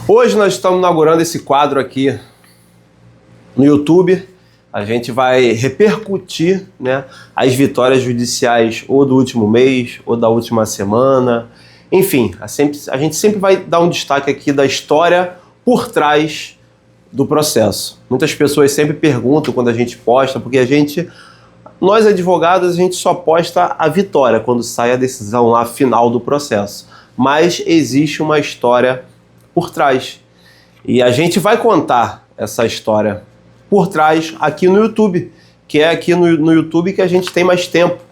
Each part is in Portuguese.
Hoje nós estamos inaugurando esse quadro aqui no YouTube. A gente vai repercutir, né, as vitórias judiciais ou do último mês ou da última semana. Enfim, a gente sempre vai dar um destaque aqui da história por trás do processo. Muitas pessoas sempre perguntam quando a gente posta, porque nós advogados, a gente só posta a vitória quando sai a decisão lá final do processo. Mas existe uma história por trás. E a gente vai contar essa história por trás aqui no YouTube, que é aqui no YouTube que a gente tem mais tempo,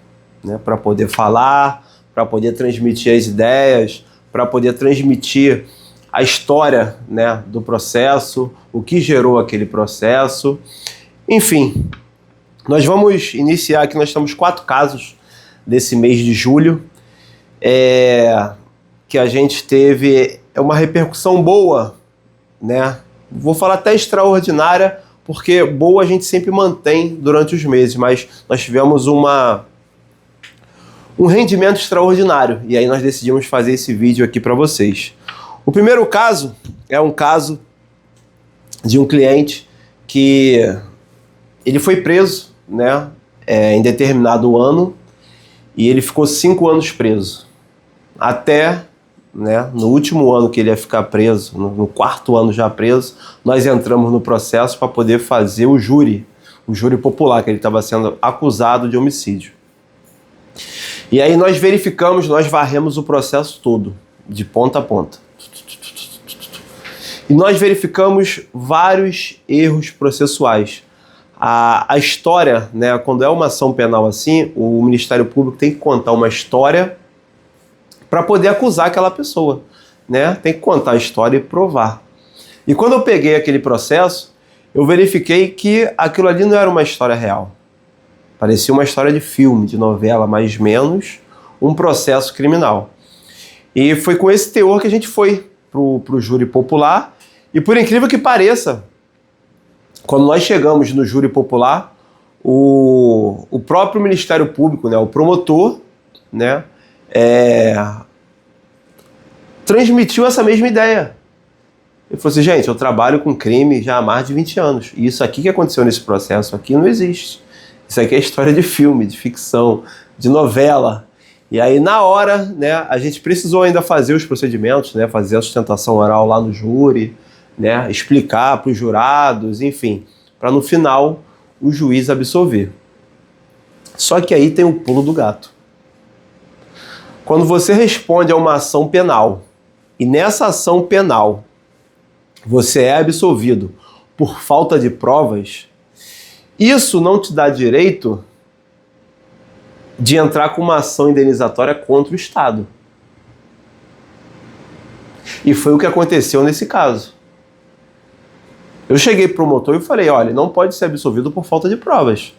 né, para poder falar, para poder transmitir as ideias, para poder transmitir a história, né, do processo, o que gerou aquele processo. Enfim, nós vamos iniciar aqui, nós temos 4 casos desse mês de julho, que a gente teve uma repercussão boa, né? Vou falar até extraordinária, porque boa a gente sempre mantém durante os meses, mas nós tivemos um rendimento extraordinário, e aí nós decidimos fazer esse vídeo aqui para vocês. O primeiro caso é um caso de um cliente que ele foi preso, né, em determinado ano, e ele ficou 5 anos preso. Até, né, no último ano que ele ia ficar preso, no 4º ano já preso, nós entramos no processo para poder fazer o júri popular, que ele estava sendo acusado de homicídio. E aí nós verificamos, nós varremos o processo todo, de ponta a ponta. E nós verificamos vários erros processuais. A história, né, quando é uma ação penal assim, o Ministério Público tem que contar uma história para poder acusar aquela pessoa, né? Tem que contar a história e provar. E quando eu peguei aquele processo, eu verifiquei que aquilo ali não era uma história real. Parecia uma história de filme, de novela, mais menos um processo criminal. E foi com esse teor que a gente foi pro júri popular. E por incrível que pareça, quando nós chegamos no júri popular, o próprio Ministério Público, né, o promotor, né, transmitiu essa mesma ideia. Ele falou assim: gente, eu trabalho com crime já há mais de 20 anos. E isso aqui que aconteceu nesse processo aqui não existe. Isso aqui é história de filme, de ficção, de novela. E aí, na hora, né, a gente precisou ainda fazer os procedimentos, né, fazer a sustentação oral lá no júri, né, explicar para os jurados, enfim, para no final o juiz absolver. Só que aí tem o pulo do gato. Quando você responde a uma ação penal, e nessa ação penal você é absolvido por falta de provas, isso não te dá direito de entrar com uma ação indenizatória contra o Estado. E foi o que aconteceu nesse caso. Eu cheguei para o promotor e falei: olha, ele não pode ser absolvido por falta de provas.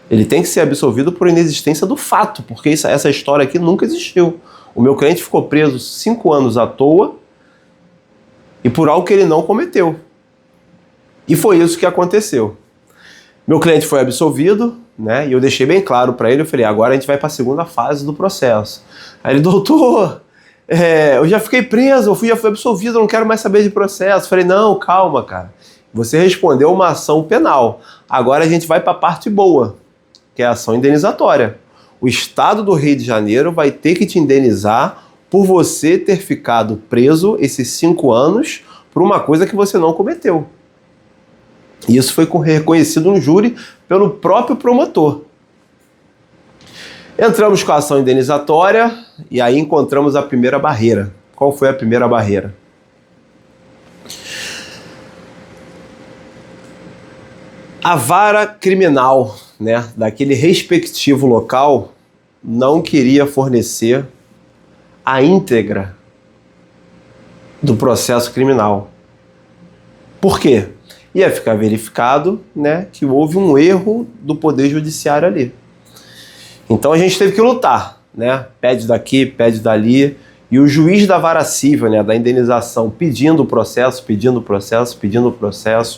Ele tem que ser absolvido por inexistência do fato, porque essa história aqui nunca existiu. O meu cliente ficou preso 5 anos à toa e por algo que ele não cometeu. E foi isso que aconteceu. Meu cliente foi absolvido, né? E eu deixei bem claro para ele, eu falei: agora a gente vai para a segunda fase do processo. Aí ele: doutor, eu já fiquei preso, já fui absolvido, eu não quero mais saber de processo. Eu falei: não, calma, cara. Você respondeu uma ação penal. Agora a gente vai para a parte boa, que é a ação indenizatória. O Estado do Rio de Janeiro vai ter que te indenizar por você ter ficado preso esses 5 anos por uma coisa que você não cometeu. E isso foi reconhecido no júri pelo próprio promotor. Entramos com a ação indenizatória e aí encontramos a primeira barreira. Qual foi a primeira barreira? A vara criminal, né, daquele respectivo local não queria fornecer a íntegra do processo criminal. Por quê? Ia ficar verificado, né, que houve um erro do Poder Judiciário ali. Então a gente teve que lutar, né? Pede daqui, pede dali, e o juiz da vara civil, né, da indenização, pedindo o processo,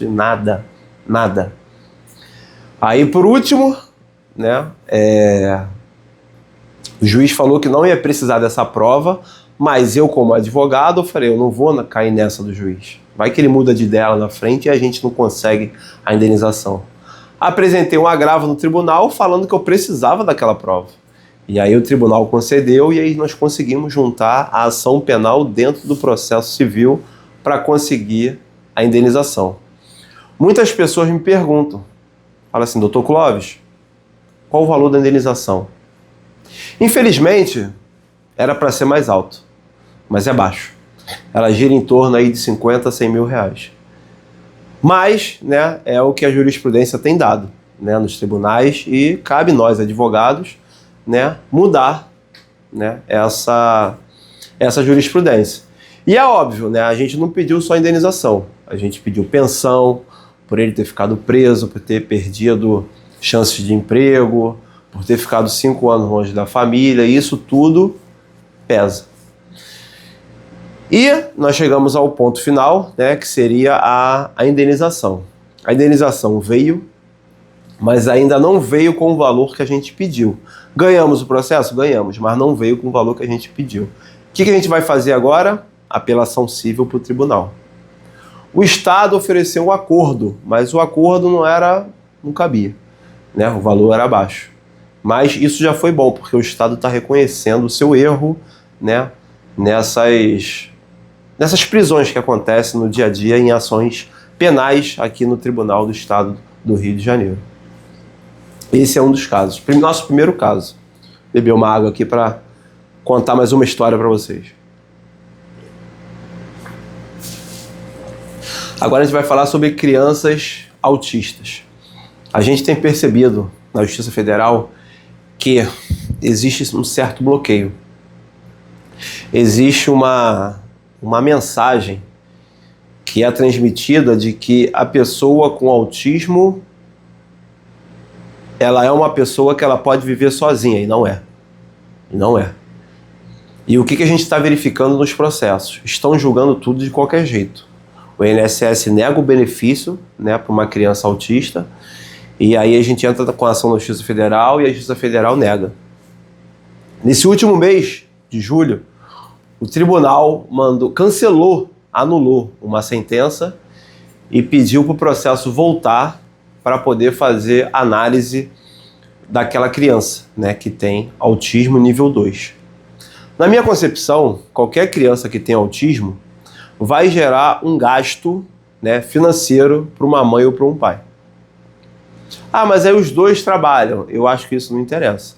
e nada. Aí, por último, né, o juiz falou que não ia precisar dessa prova, Mas eu, como advogado, eu falei, eu não vou cair nessa do juiz. Vai que ele muda de ideia lá na frente e a gente não consegue a indenização. Apresentei um agravo no tribunal falando que eu precisava daquela prova. E aí o tribunal concedeu e aí nós conseguimos juntar a ação penal dentro do processo civil para conseguir a indenização. Muitas pessoas me perguntam, falam assim, doutor Clóvis, qual o valor da indenização? Infelizmente, era para ser mais alto, mas é baixo. Ela gira em torno aí de 50 a 100 mil reais. Mas, né, é o que a jurisprudência tem dado, né, nos tribunais e cabe nós, advogados, né, mudar, né, essa jurisprudência. E é óbvio, né, a gente não pediu só indenização, a gente pediu pensão, por ele ter ficado preso, por ter perdido chances de emprego, por ter ficado 5 anos longe da família, e isso tudo pesa. E nós chegamos ao ponto final, né, que seria a indenização. A indenização veio, mas ainda não veio com o valor que a gente pediu. Ganhamos o processo? Ganhamos, mas não veio com o valor que a gente pediu. O que a gente vai fazer agora? Apelação civil para o tribunal. O Estado ofereceu um acordo, mas o acordo não cabia, né? O valor era baixo. Mas isso já foi bom, porque o Estado está reconhecendo o seu erro, né, nessas prisões que acontecem no dia a dia em ações penais aqui no Tribunal do Estado do Rio de Janeiro. Esse é um dos casos. Nosso primeiro caso. Beber uma água aqui para contar mais uma história para vocês. Agora a gente vai falar sobre crianças autistas. A gente tem percebido na Justiça Federal que existe um certo bloqueio. Existe uma mensagem que é transmitida de que a pessoa com autismo ela é uma pessoa que ela pode viver sozinha, e não é. E não é. E o que a gente está verificando nos processos? Estão julgando tudo de qualquer jeito. O INSS nega o benefício, né, para uma criança autista, e aí a gente entra com a ação na Justiça Federal e a Justiça Federal nega. Nesse último mês de julho, o tribunal anulou uma sentença e pediu para o processo voltar para poder fazer análise daquela criança, né, que tem autismo nível 2. Na minha concepção, qualquer criança que tem autismo vai gerar um gasto, né, financeiro para uma mãe ou para um pai. Ah, mas aí os dois trabalham. Eu acho que isso não interessa.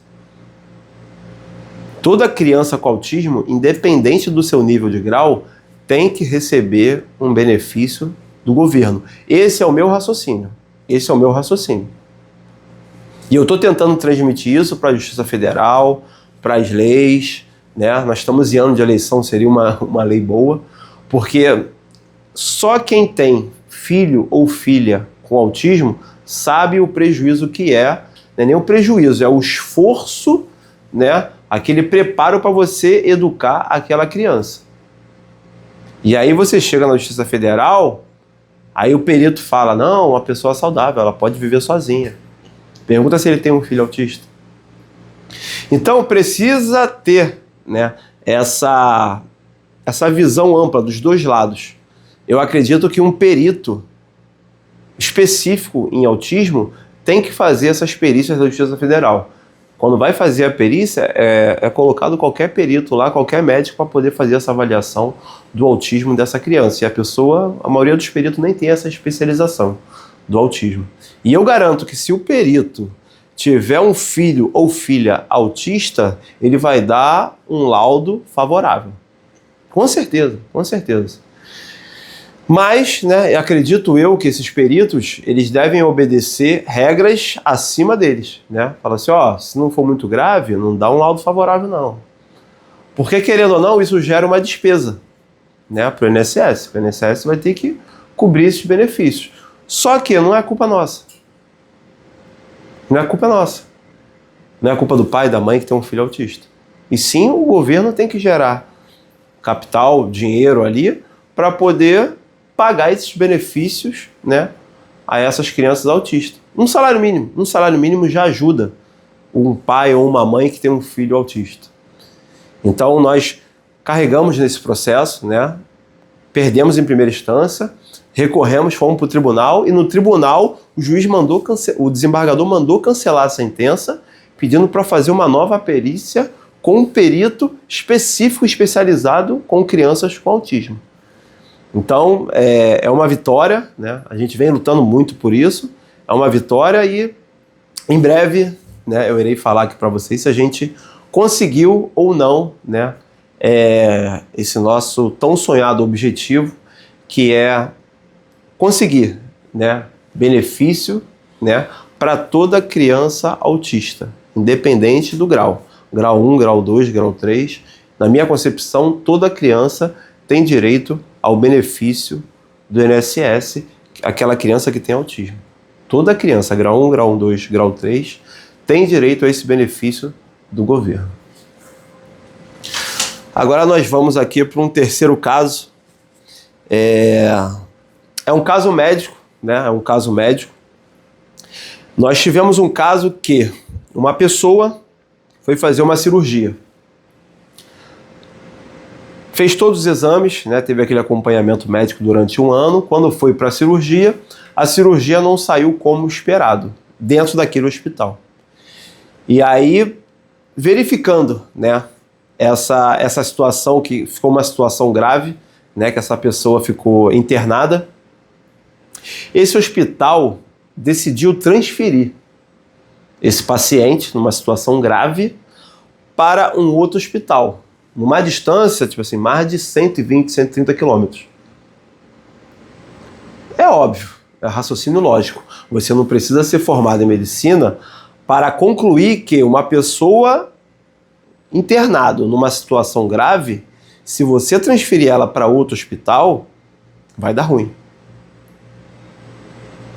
Toda criança com autismo, independente do seu nível de grau, tem que receber um benefício do governo. Esse é o meu raciocínio. Esse é o meu raciocínio. E eu estou tentando transmitir isso para a Justiça Federal, para as leis, né? Nós estamos em ano de eleição, seria uma lei boa, porque só quem tem filho ou filha com autismo sabe o prejuízo que é, não é nem o prejuízo, é o esforço, né? Aquele preparo para você educar aquela criança. E aí você chega na Justiça Federal, aí o perito fala, não, uma pessoa saudável, ela pode viver sozinha. Pergunta se ele tem um filho autista. Então precisa ter, né, essa visão ampla dos dois lados. Eu acredito que um perito específico em autismo tem que fazer essas perícias da Justiça Federal. Quando vai fazer a perícia, é colocado qualquer perito lá, qualquer médico para poder fazer essa avaliação do autismo dessa criança. E a maioria dos peritos nem tem essa especialização do autismo. E eu garanto que se o perito tiver um filho ou filha autista, ele vai dar um laudo favorável. Com certeza, com certeza. Mas, né, acredito eu que esses peritos, eles devem obedecer regras acima deles, né? Fala assim, ó, se não for muito grave, não dá um laudo favorável, não. Porque, querendo ou não, isso gera uma despesa, né, para o INSS. O INSS vai ter que cobrir esses benefícios. Só que não é culpa nossa. Não é culpa nossa. Não é culpa do pai e da mãe que tem um filho autista. E sim, o governo tem que gerar capital, dinheiro ali, para poder pagar esses benefícios, né, a essas crianças autistas. Um salário mínimo já ajuda um pai ou uma mãe que tem um filho autista. Então carregamos nesse processo, né? Perdemos em primeira instância, recorremos, fomos para o tribunal e no tribunal o desembargador mandou cancelar a sentença, pedindo para fazer uma nova perícia com um perito específico, especializado com crianças com autismo. Então, é uma vitória, né? A gente vem lutando muito por isso, é uma vitória e em breve, né, eu irei falar aqui para vocês se a gente conseguiu ou não, né, esse nosso tão sonhado objetivo, que é conseguir, né, benefício, né, para toda criança autista, independente do grau. Grau 1, grau 2, grau 3. Na minha concepção, toda criança tem direito ao benefício do INSS, aquela criança que tem autismo. Toda criança, grau 1, grau 2, grau 3, tem direito a esse benefício do governo. Agora nós vamos aqui para um terceiro caso. É um caso médico, né? É um caso médico. Nós tivemos um caso que uma pessoa foi fazer uma cirurgia. Fez todos os exames, né? Teve aquele acompanhamento médico durante um ano. Quando foi para a cirurgia não saiu como esperado, dentro daquele hospital. E aí, verificando, né, essa situação, que ficou uma situação grave, né, que essa pessoa ficou internada, esse hospital decidiu transferir esse paciente, numa situação grave, para um outro hospital, numa distância, tipo assim, mais de 120, 130 quilômetros. É óbvio, é raciocínio lógico. Você não precisa ser formado em medicina para concluir que uma pessoa internada numa situação grave, se você transferir ela para outro hospital, vai dar ruim.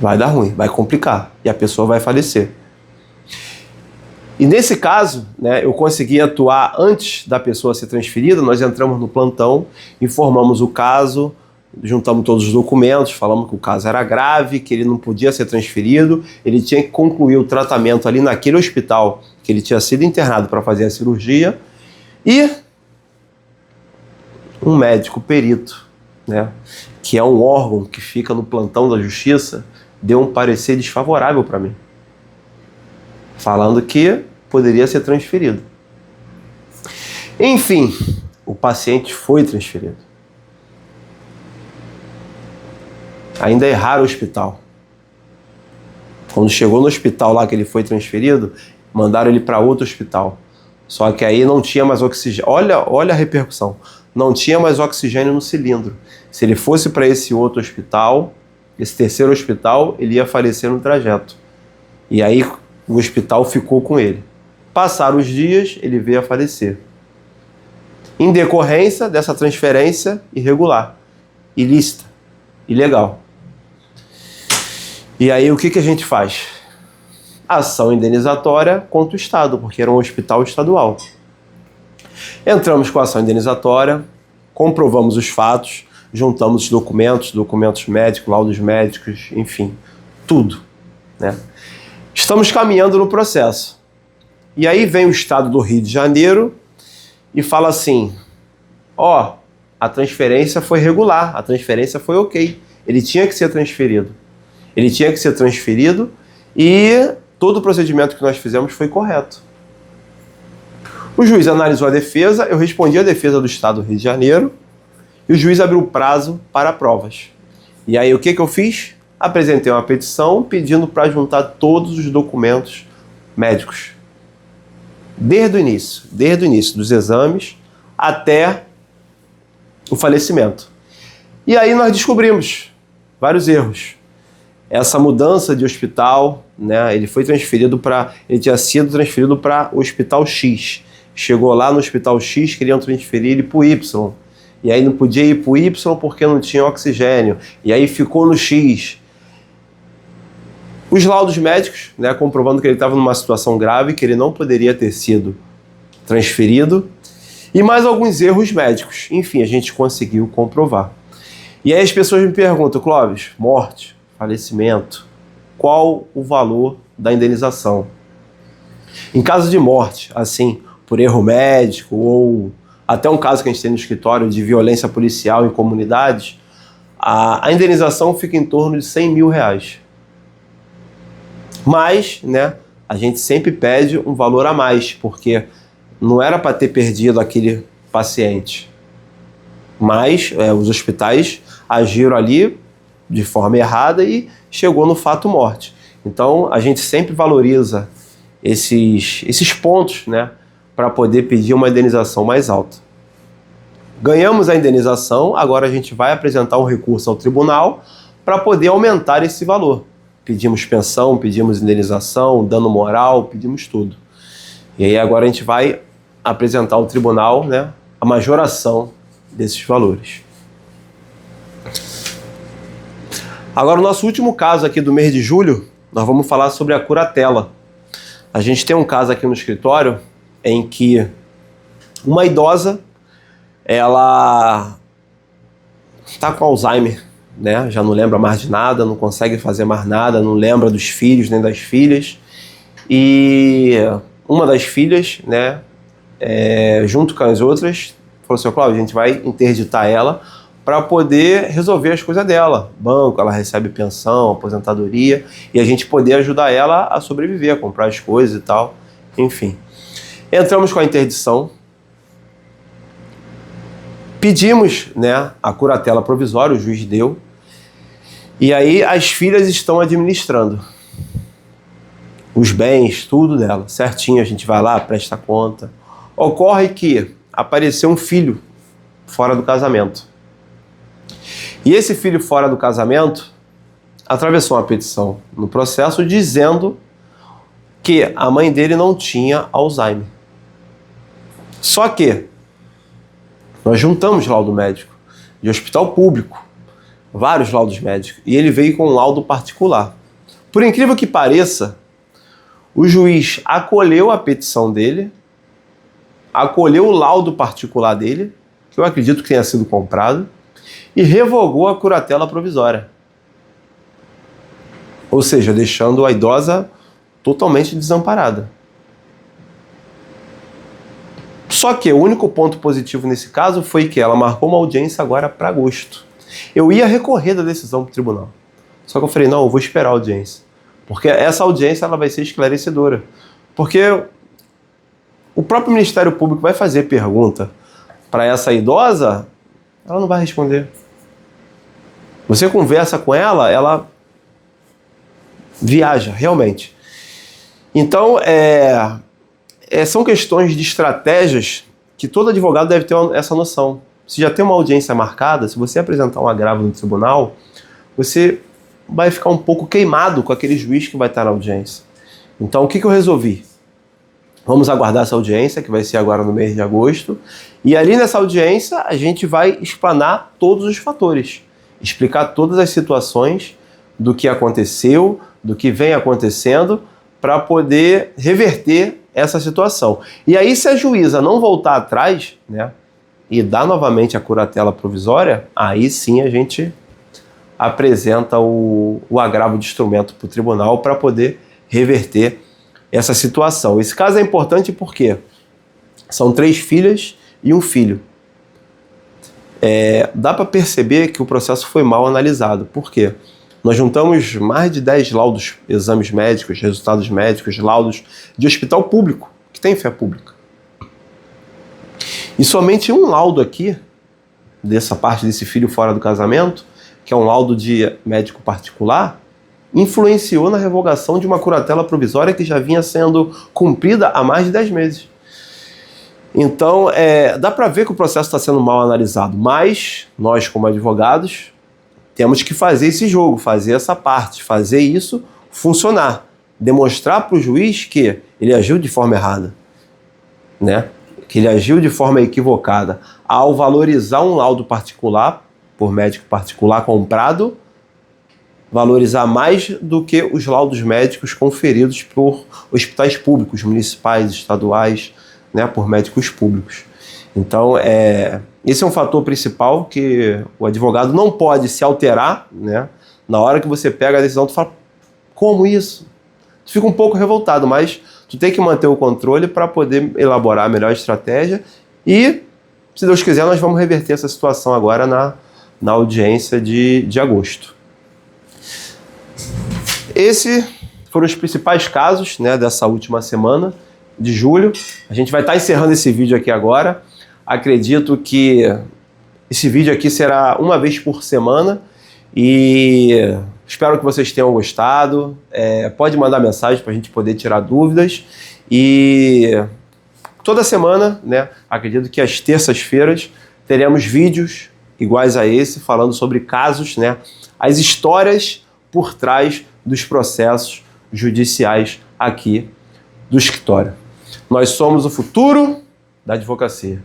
Vai dar ruim, vai complicar e a pessoa vai falecer. E nesse caso, né, eu consegui atuar antes da pessoa ser transferida. Nós entramos no plantão, informamos o caso, juntamos todos os documentos, falamos que o caso era grave, que ele não podia ser transferido, ele tinha que concluir o tratamento ali naquele hospital que ele tinha sido internado para fazer a cirurgia. E um médico perito, né, que é um órgão que fica no plantão da justiça, deu um parecer desfavorável para mim, falando que poderia ser transferido. Enfim, o paciente foi transferido. Ainda erraram o hospital. Quando chegou no hospital lá que ele foi transferido, mandaram ele para outro hospital. Só que aí não tinha mais oxigênio. Olha a repercussão. Não tinha mais oxigênio no cilindro. Se ele fosse para esse outro hospital, esse terceiro hospital, ele ia falecer no trajeto. E aí o hospital ficou com ele. Passaram os dias, ele veio a falecer. Em decorrência dessa transferência irregular, ilícita, ilegal. E aí o que a gente faz? Ação indenizatória contra o Estado, porque era um hospital estadual. Entramos com a ação indenizatória, comprovamos os fatos, juntamos os documentos médicos, laudos médicos, enfim, tudo, né? Estamos caminhando no processo. E aí vem o Estado do Rio de Janeiro e fala assim: ó, a transferência foi regular, a transferência foi ok, ele tinha que ser transferido. Ele tinha que ser transferido e todo o procedimento que nós fizemos foi correto. O juiz analisou a defesa, eu respondi a defesa do Estado do Rio de Janeiro e o juiz abriu prazo para provas. E aí o que eu fiz? Apresentei uma petição pedindo para juntar todos os documentos médicos. Desde o início dos exames até o falecimento. E aí nós descobrimos vários erros. Essa mudança de hospital, né, ele tinha sido transferido para o Hospital X. Chegou lá no Hospital X, queriam transferir ele para o Y. E aí não podia ir para o Y porque não tinha oxigênio. E aí ficou no X. Os laudos médicos, né, comprovando que ele estava numa situação grave, que ele não poderia ter sido transferido. E mais alguns erros médicos. Enfim, a gente conseguiu comprovar. E aí as pessoas me perguntam: Clóvis, morte, falecimento, qual o valor da indenização? Em caso de morte, assim, por erro médico ou até um caso que a gente tem no escritório de violência policial em comunidades, a indenização fica em torno de 100 mil reais. Mas, né, a gente sempre pede um valor a mais, porque não era para ter perdido aquele paciente. Mas os hospitais agiram ali de forma errada e chegou no fato morte. Então, a gente sempre valoriza esses pontos, né, para poder pedir uma indenização mais alta. Ganhamos a indenização, agora a gente vai apresentar um recurso ao tribunal para poder aumentar esse valor. Pedimos pensão, pedimos indenização, dano moral, pedimos tudo. E aí agora a gente vai apresentar ao tribunal, né, a majoração desses valores. Agora, o nosso último caso aqui do mês de julho, nós vamos falar sobre a curatela. A gente tem um caso aqui no escritório em que uma idosa, ela está com Alzheimer, né? Já não lembra mais de nada, não consegue fazer mais nada, não lembra dos filhos nem das filhas. E uma das filhas, né, junto com as outras, falou assim: Cláudio, a gente vai interditar ela para poder resolver as coisas dela. Banco, ela recebe pensão, aposentadoria, e a gente poder ajudar ela a sobreviver, a comprar as coisas e tal. Enfim. Entramos com a interdição. Pedimos, né, a curatela provisória, o juiz deu. E aí as filhas estão administrando os bens, tudo dela, certinho. A gente vai lá, presta conta. Ocorre que apareceu um filho fora do casamento. E esse filho fora do casamento atravessou uma petição no processo dizendo que a mãe dele não tinha Alzheimer. Só que nós juntamos laudo médico de hospital público, vários laudos médicos, e ele veio com um laudo particular. Por incrível que pareça, o juiz acolheu a petição dele, acolheu o laudo particular dele, que eu acredito que tenha sido comprado, e revogou a curatela provisória. Ou seja, deixando a idosa totalmente desamparada. Só que o único ponto positivo nesse caso foi que ela marcou uma audiência agora para agosto. Eu ia recorrer da decisão para o tribunal. Só que eu falei, não, eu vou esperar a audiência. Porque essa audiência ela vai ser esclarecedora. Porque o próprio Ministério Público vai fazer pergunta para essa idosa, ela não vai responder. Você conversa com ela, ela viaja, realmente. Então, são questões de estratégias que todo advogado deve ter essa noção. Se já tem uma audiência marcada, se você apresentar um agravo no tribunal, você vai ficar um pouco queimado com aquele juiz que vai estar na audiência. Então, o que eu resolvi? Vamos aguardar essa audiência, que vai ser agora no mês de agosto, e ali nessa audiência a gente vai explanar todos os fatores, explicar todas as situações do que aconteceu, do que vem acontecendo, para poder reverter essa situação. E aí, se a juíza não voltar atrás, né, e dar novamente a curatela provisória, aí sim a gente apresenta o agravo de instrumento para o tribunal para poder reverter essa situação. Esse caso é importante porque são 3 filhas e um filho. Dá para perceber que o processo foi mal analisado. Por quê? Nós juntamos mais de 10 laudos, exames médicos, resultados médicos, laudos de hospital público, que tem fé pública. E somente um laudo aqui, dessa parte desse filho fora do casamento, que é um laudo de médico particular, influenciou na revogação de uma curatela provisória que já vinha sendo cumprida há mais de 10 meses. Então, dá para ver que o processo está sendo mal analisado, mas nós, como advogados, temos que fazer esse jogo, fazer essa parte, fazer isso funcionar, demonstrar para o juiz que ele agiu de forma errada, né? Que ele agiu de forma equivocada ao valorizar um laudo particular, por médico particular comprado, valorizar mais do que os laudos médicos conferidos por hospitais públicos, municipais, estaduais, né, por médicos públicos. Então, esse é um fator principal que o advogado não pode se alterar, né? Na hora que você pega a decisão, tu fala, como isso? Tu fica um pouco revoltado, mas tu tem que manter o controle para poder elaborar a melhor estratégia e Se Deus quiser, nós vamos reverter essa situação agora na audiência de agosto. Esses foram os principais casos, né, dessa última semana de julho. A gente vai estar encerrando esse vídeo aqui agora. Acredito que esse vídeo aqui será uma vez por semana e espero que vocês tenham gostado. Pode mandar mensagem para a gente poder tirar dúvidas. E toda semana, né, acredito que às terças-feiras teremos vídeos iguais a esse, falando sobre casos, né, as histórias por trás dos processos judiciais aqui do escritório. Nós somos o futuro da advocacia.